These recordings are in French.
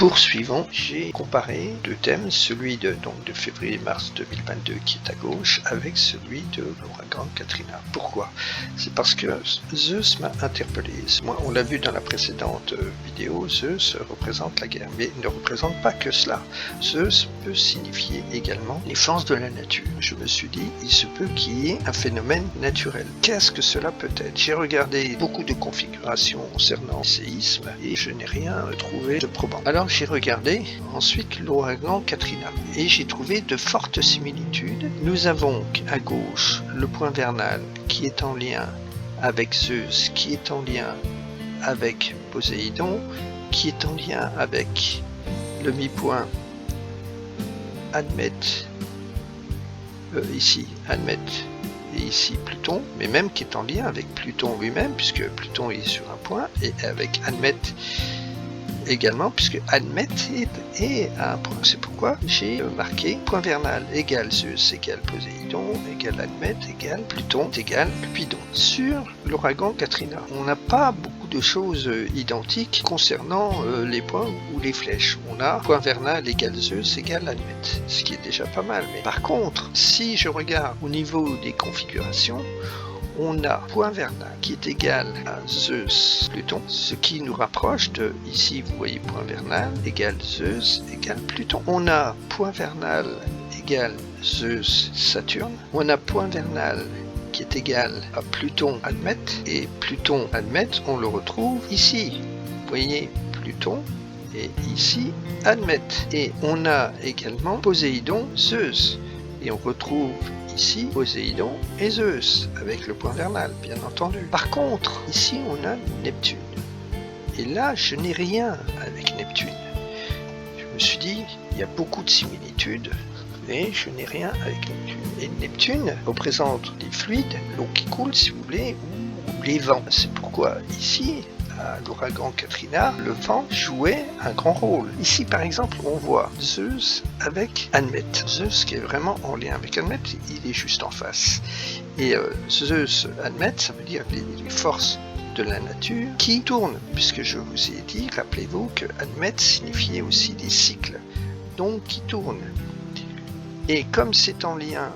Poursuivons, j'ai comparé deux thèmes, celui de février-mars 2022 qui est à gauche avec celui de l'ouragan Katrina. Pourquoi? C'est parce que Zeus m'a interpellé. Moi, on l'a vu dans la précédente vidéo, Zeus représente la guerre, mais il ne représente pas que cela. Zeus peut signifier également les forces de la nature. Je me suis dit, il se peut qu'il y ait un phénomène naturel. Qu'est-ce que cela peut être? J'ai regardé beaucoup de configurations concernant le séisme et je n'ai rien trouvé de probant. Alors j'ai regardé ensuite l'ouragan Katrina et j'ai trouvé de fortes similitudes. Nous avons à gauche le point vernal qui est en lien avec Zeus, qui est en lien avec Poséidon, qui est en lien avec le mi-point Admète, ici Admète et ici Pluton, mais même qui est en lien avec Pluton lui-même, puisque Pluton est sur un point, et avec Admète également, puisque Admète est à un point. C'est pourquoi j'ai marqué point vernal égale Zeus égale Poséidon égale Admète égale Pluton égale Cupidon. Sur l'ouragan Katrina, on n'a pas beaucoup de choses identiques concernant les points ou les flèches. On a point vernal égale Zeus égale Admète, ce qui est déjà pas mal. Mais par contre, si je regarde au niveau des configurations, on a point vernal qui est égal à Zeus Pluton, ce qui nous rapproche de, ici vous voyez point vernal égale Zeus égale Pluton. On a point vernal égale Zeus Saturne. On a point vernal qui est égal à Pluton Admète, et Pluton Admète on le retrouve ici. Vous voyez Pluton et ici Admète. Et on a également Poséidon Zeus, et on retrouve ici Poséidon et Zeus, avec le point vernal, bien entendu. Par contre, ici on a Neptune. Et là, je n'ai rien avec Neptune. Je me suis dit, il y a beaucoup de similitudes, mais je n'ai rien avec Neptune. Et Neptune représente les fluides, l'eau qui coule, si vous voulez, ou les vents. C'est pourquoi ici, à l'ouragan Katrina, le vent jouait un grand rôle. Ici, par exemple, on voit Zeus avec Admète. Zeus qui est vraiment en lien avec Admète, il est juste en face. Et Zeus Admète, ça veut dire les forces de la nature qui tournent, puisque je vous ai dit, rappelez-vous que Admète signifiait aussi des cycles, donc qui tournent. Et comme c'est en lien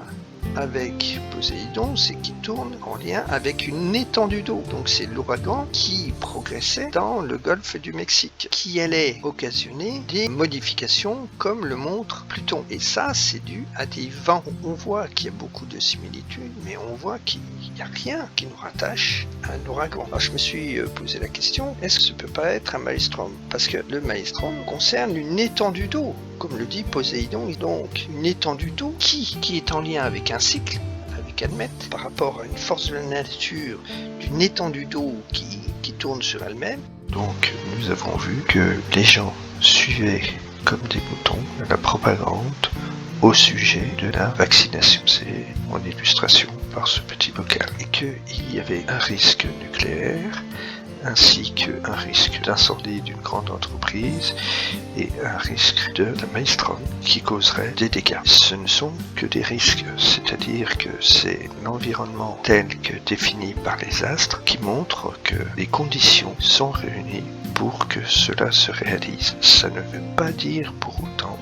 avec Poséidon, c'est qui tourne en lien avec une étendue d'eau. Donc c'est l'ouragan qui progressait dans le golfe du Mexique, qui allait occasionner des modifications comme le montre Pluton. Et ça, c'est dû à des vents. On voit qu'il y a beaucoup de similitudes, mais on voit qu'il n'y a rien qui nous rattache à un ouragan. Alors je me suis posé la question, est-ce que ça peut pas être un maelstrom? Parce que le maelstrom concerne une étendue d'eau, comme le dit Poséidon, donc une étendue d'eau qui est en lien avec un cycle, avec Admète, par rapport à une force de la nature d'une étendue d'eau qui tourne sur elle-même. Donc nous avons vu que les gens suivaient comme des moutons la propagande au sujet de la vaccination. C'est mon illustration par ce petit bocal. Et qu'il y avait un risque nucléaire, ainsi qu'un risque d'incendie d'une grande entreprise et un risque de la maelstrom qui causerait des dégâts. Ce ne sont que des risques, c'est-à-dire que c'est l'environnement tel que défini par les astres qui montre que les conditions sont réunies pour que cela se réalise. Ça ne veut pas dire pour autant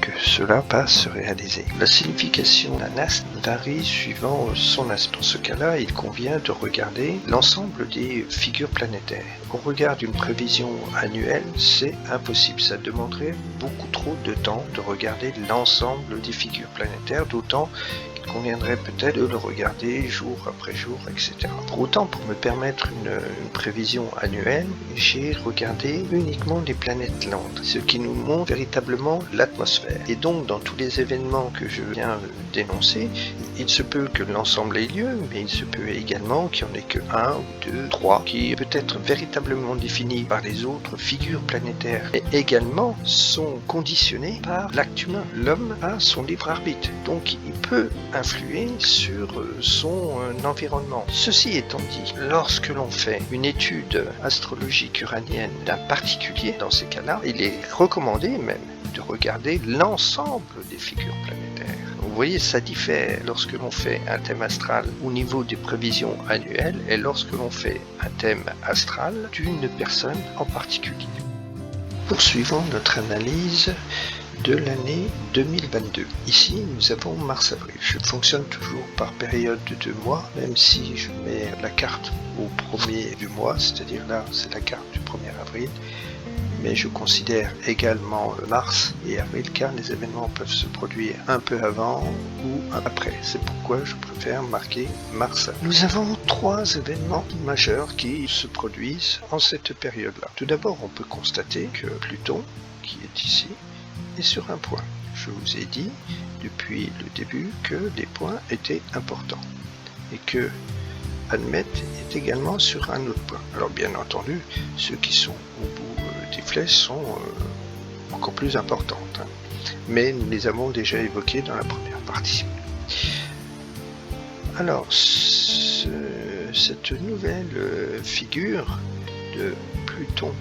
que cela va se réaliser. La signification d'un astre varie suivant son aspect. Dans ce cas-là, il convient de regarder l'ensemble des figures planétaires. On regarde une prévision annuelle, c'est impossible. Ça demanderait beaucoup trop de temps de regarder l'ensemble des figures planétaires, d'autant qu'il conviendrait peut-être de le regarder jour après jour, etc. Pour autant, pour me permettre une prévision annuelle, j'ai regardé uniquement les planètes lentes, ce qui nous montre véritablement l'atmosphère. Et donc, dans tous les événements que je viens d'énoncer, il se peut que l'ensemble ait lieu, mais il se peut également qu'il n'y en ait que un ou deux, trois, qui peut être véritablement défini par les autres figures planétaires, et également sont conditionnés par l'acte humain. L'homme a son libre arbitre, donc il peut influer sur son environnement. Ceci étant dit, lorsque l'on fait une étude astrologique uranienne d'un particulier, dans ces cas-là, il est recommandé même de regarder l'ensemble des figures planétaires. Vous voyez, ça diffère lorsque l'on fait un thème astral au niveau des prévisions annuelles et lorsque l'on fait un thème astral d'une personne en particulier. Poursuivons notre analyse de l'année 2022. Ici, nous avons mars-avril. Je fonctionne toujours par période de 2 mois, même si je mets la carte au premier du mois, c'est-à-dire là, c'est la carte du 1er avril. Mais je considère également mars et avril car les événements peuvent se produire un peu avant ou après. C'est pourquoi je préfère marquer mars. Nous avons 3 événements majeurs qui se produisent en cette période-là. Tout d'abord, on peut constater que Pluton, qui est ici, est sur un point. Je vous ai dit depuis le début que les points étaient importants et que Admète est également sur un autre point. Alors bien entendu, ceux qui sont au bout des flèches sont encore plus importantes, hein. Mais nous les avons déjà évoquées dans la première partie. Alors, cette nouvelle figure de Pluton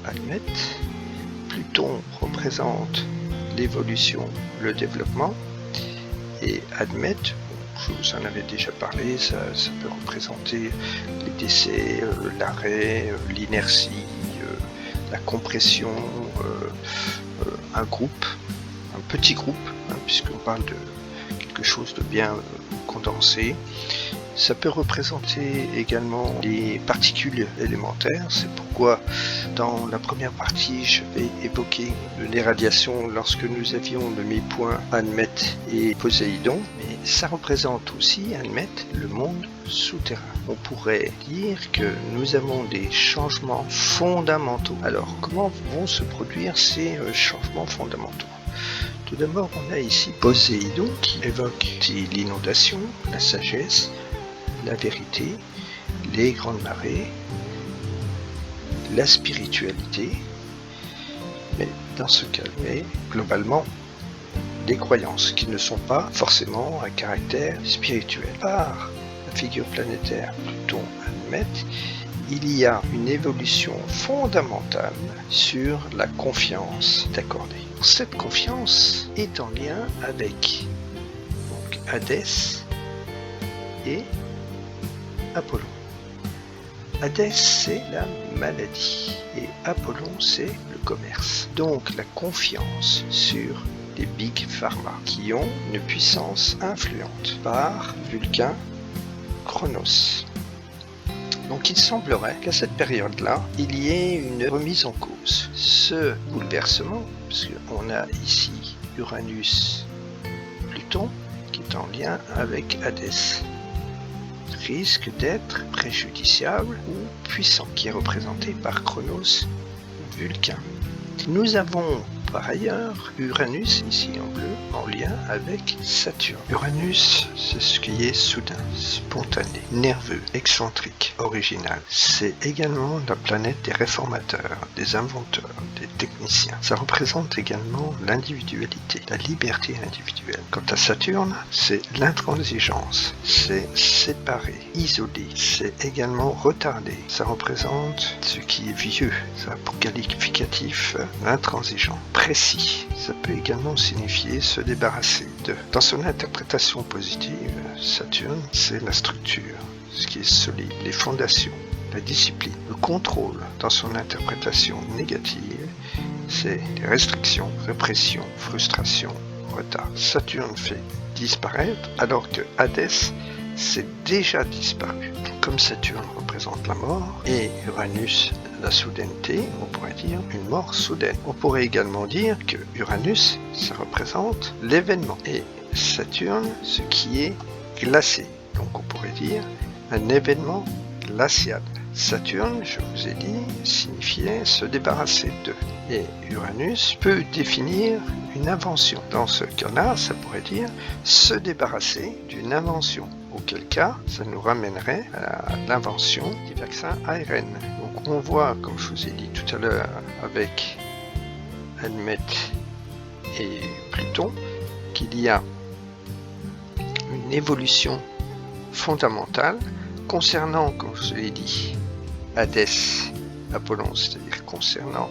Admète, Pluton représente l'évolution, le développement, et Admète, je vous en avais déjà parlé, ça peut représenter les décès, l'arrêt, l'inertie, la compression, un groupe, un petit groupe, hein, puisqu'on parle de quelque chose de bien condensé. Ça peut représenter également les particules élémentaires, c'est pourquoi dans la première partie je vais évoquer les radiations lorsque nous avions le mi-point Admète et Poséidon, mais ça représente aussi Admète le monde souterrain. On pourrait dire que nous avons des changements fondamentaux. Alors comment vont se produire ces changements fondamentaux? Tout d'abord, on a ici Poséidon qui évoque l'inondation, la sagesse, la vérité, les grandes marées, la spiritualité, mais dans ce cas, mais globalement, les croyances qui ne sont pas forcément à caractère spirituel. Par la figure planétaire Pluton-Admète, il y a une évolution fondamentale sur la confiance accordée. Cette confiance est en lien avec donc, Hadès et Apollon. Hadès, c'est la maladie et Apollon, c'est le commerce. Donc la confiance sur les Big Pharma qui ont une puissance influente par Vulcain, Chronos. Donc il semblerait qu'à cette période-là, il y ait une remise en cause. Ce bouleversement, parce qu'on a ici Uranus, Pluton, qui est en lien avec Hadès, risque d'être préjudiciable ou puissant, qui est représenté par Chronos, Vulcain. Nous avons par ailleurs Uranus, ici en bleu, en lien avec Saturne. Uranus, c'est ce qui est soudain, spontané, nerveux, excentrique, original. C'est également la planète des réformateurs, des inventeurs, des techniciens. Ça représente également l'individualité, la liberté individuelle. Quant à Saturne, c'est l'intransigeance, c'est séparé, isolé, c'est également retardé. Ça représente ce qui est vieux, ça a pour qualificatif l'intransigeant. Précis, ça peut également signifier se débarrasser de. Dans son interprétation positive, Saturne, c'est la structure, ce qui est solide, les fondations, la discipline, le contrôle. Dans son interprétation négative, c'est les restrictions, répression, frustration, retard. Saturne fait disparaître, alors que Hadès, c'est déjà disparu. Comme Saturne représente la mort et Uranus la soudaineté, on pourrait dire une mort soudaine. On pourrait également dire que Uranus, ça représente l'événement et Saturne, ce qui est glacé. Donc on pourrait dire un événement glacial. Saturne, je vous ai dit, signifiait se débarrasser d'eux. Et Uranus peut définir une invention. Dans ce cas-là, ça pourrait dire se débarrasser d'une invention. Auquel cas, ça nous ramènerait à l'invention des vaccins ARN. Donc on voit, comme je vous ai dit tout à l'heure, avec Admète et Pluton, qu'il y a une évolution fondamentale concernant, comme je vous l'ai dit, Hadès, Apollon, c'est-à-dire concernant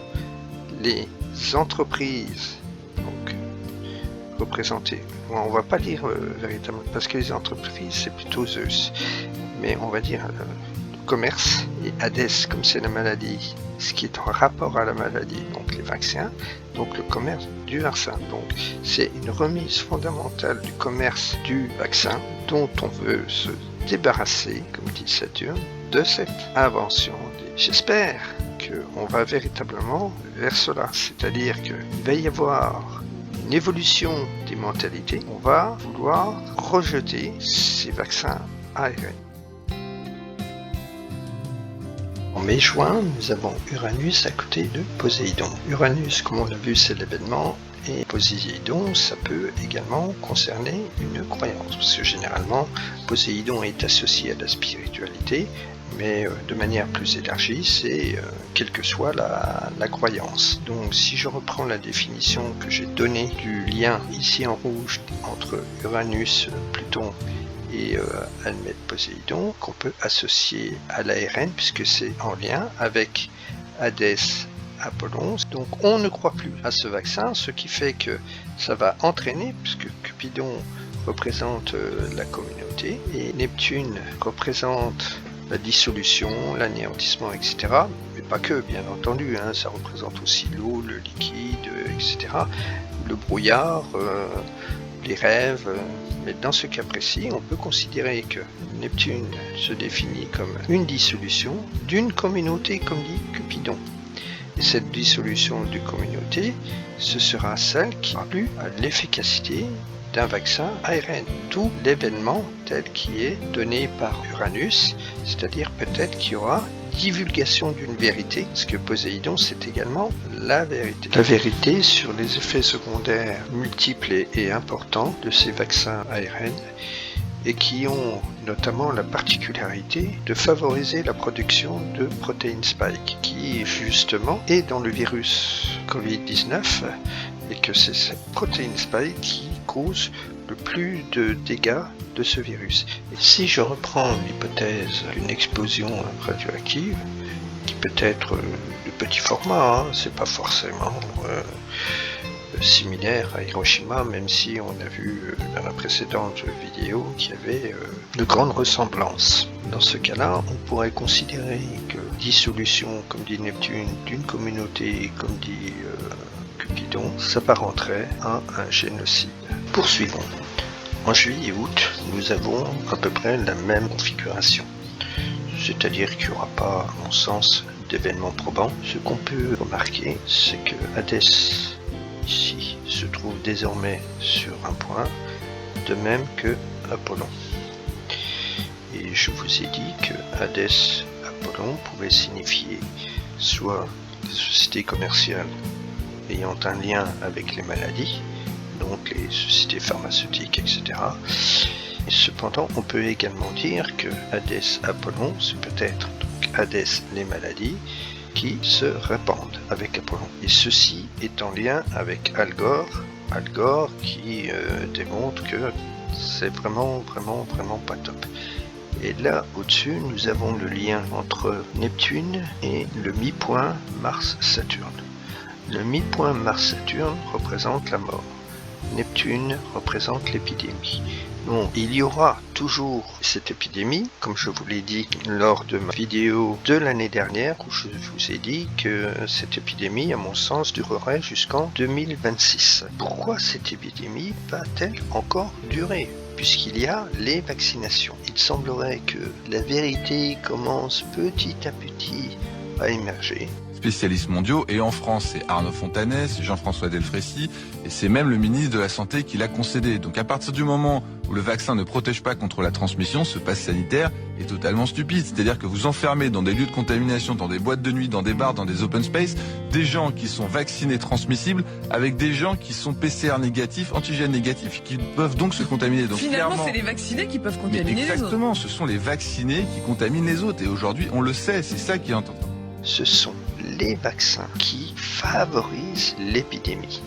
les entreprises donc représentées. Bon, on va pas dire véritablement, parce que les entreprises c'est plutôt Zeus, mais on va dire commerce, et Hades, comme c'est la maladie, ce qui est en rapport à la maladie, donc les vaccins, donc le commerce du vaccin. Donc c'est une remise fondamentale du commerce du vaccin dont on veut se débarrasser, comme dit Saturne, de cette invention. J'espère qu'on va véritablement vers cela, c'est-à-dire qu'il va y avoir une évolution des mentalités. On va vouloir rejeter ces vaccins ARN. En mai-juin, nous avons Uranus à côté de Poséidon. Uranus, comme on l'a vu, c'est l'événement, et Poséidon, ça peut également concerner une croyance, parce que généralement, Poséidon est associé à la spiritualité, mais de manière plus élargie, c'est quelle que soit la croyance. Donc si je reprends la définition que j'ai donnée du lien ici en rouge entre Uranus, Pluton et Almède Poséidon, qu'on peut associer à l'ARN, puisque c'est en lien avec Hadès, Apollon. Donc on ne croit plus à ce vaccin, ce qui fait que ça va entraîner, puisque Cupidon représente la communauté, et Neptune représente la dissolution, l'anéantissement, etc. Mais pas que, bien entendu, hein, ça représente aussi l'eau, le liquide, etc. Le brouillard, les rêves. Mais dans ce cas précis, on peut considérer que Neptune se définit comme une dissolution d'une communauté, comme dit Cupidon. Et cette dissolution d'une communauté, ce sera celle qui plus à l'efficacité d'un vaccin ARN, d'où l'événement tel qui est donné par Uranus, c'est-à-dire peut-être qu'il y aura divulgation d'une vérité, parce que Poséidon c'est également la vérité. La vérité sur les effets secondaires multiples et importants de ces vaccins ARN, et qui ont notamment la particularité de favoriser la production de protéines spike, qui justement est dans le virus Covid-19, et que c'est cette protéine spike qui cause le plus de dégâts de ce virus. Et si je reprends l'hypothèse d'une explosion radioactive, qui peut être de petit format, hein, c'est pas forcément similaire à Hiroshima, même si on a vu dans la précédente vidéo qu'il y avait de grandes ressemblances. Dans ce cas-là, on pourrait considérer que dissolution, comme dit Neptune, d'une communauté, comme dit Cupidon, s'apparenterait à un génocide. Poursuivons. En juillet et août, nous avons à peu près la même configuration. C'est-à-dire qu'il n'y aura pas, à mon sens, d'événements probants. Ce qu'on peut remarquer, c'est que Hadès, ici, se trouve désormais sur un point, de même que Apollon. Et je vous ai dit que Hadès, Apollon pouvait signifier soit des sociétés commerciales ayant un lien avec les maladies, donc les sociétés pharmaceutiques, etc. Et cependant, on peut également dire que Hadès, Apollon, c'est peut-être donc Hadès, les maladies, qui se répandent avec Apollon. Et ceci est en lien avec Al Gore qui démontre que c'est vraiment pas top. Et là, au-dessus, nous avons le lien entre Neptune et le mi-point Mars-Saturne. Le mi-point Mars-Saturne représente la mort. Neptune représente l'épidémie. Bon, il y aura toujours cette épidémie, comme je vous l'ai dit lors de ma vidéo de l'année dernière, où je vous ai dit que cette épidémie, à mon sens, durerait jusqu'en 2026. Pourquoi cette épidémie va-t-elle encore durer ? Puisqu'il y a les vaccinations. Il semblerait que la vérité commence petit à petit à émerger. Spécialistes mondiaux, et en France c'est Arnaud Fontanès, Jean-François Delfrécy, et c'est même le ministre de la Santé qui l'a concédé. Donc à partir du moment où le vaccin ne protège pas contre la transmission, ce pass sanitaire est totalement stupide. C'est-à-dire que vous enfermez dans des lieux de contamination, dans des boîtes de nuit, dans des bars, dans des open space, des gens qui sont vaccinés transmissibles avec des gens qui sont PCR négatifs, antigènes négatifs, qui peuvent donc se contaminer. Donc finalement, c'est les vaccinés qui peuvent contaminer les autres. Exactement, ce sont les vaccinés qui contaminent les autres. Et aujourd'hui, on le sait, c'est ça qui est important. Ce sont les vaccins qui favorisent l'épidémie.